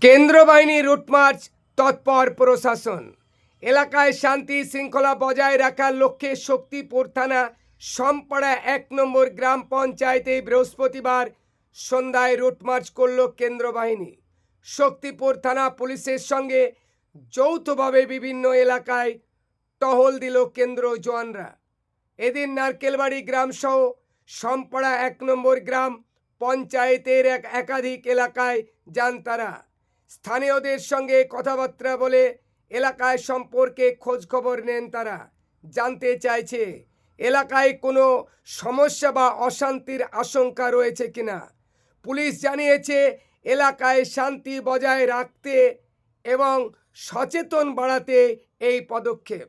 কেন্দ্র বাহিনী রুটমার্চ, তৎপর প্রশাসন। এলাকায় শান্তি শৃঙ্খলা বজায় রাখার লক্ষ্যে শক্তিপুর থানা সমপাড়া ১ নম্বর গ্রাম পঞ্চায়েতে বৃহস্পতিবার সন্ধ্যায় রুটমার্চ করল কেন্দ্র বাহিনী। শক্তিপুর থানা পুলিশের সঙ্গে যৌথভাবে বিভিন্ন এলাকায় টহল দিল কেন্দ্র জওয়ানরা। এদিন নারকেলবাড়ি গ্রাম সহ সমপাড়া ১ নম্বর গ্রাম পঞ্চায়েতের একাধিক এলাকায় যান তারা। স্থানীয়দের সঙ্গে কথাবার্তা বলে এলাকায় সম্পর্কে খোঁজখবর নেন তারা। জানতে চাইছে এলাকায় কোনো সমস্যা বা অশান্তির আশঙ্কা রয়েছে কিনা। পুলিশ জানিয়েছে এলাকায় শান্তি বজায় রাখতে এবং সচেতন বাড়াতে এই পদক্ষেপ।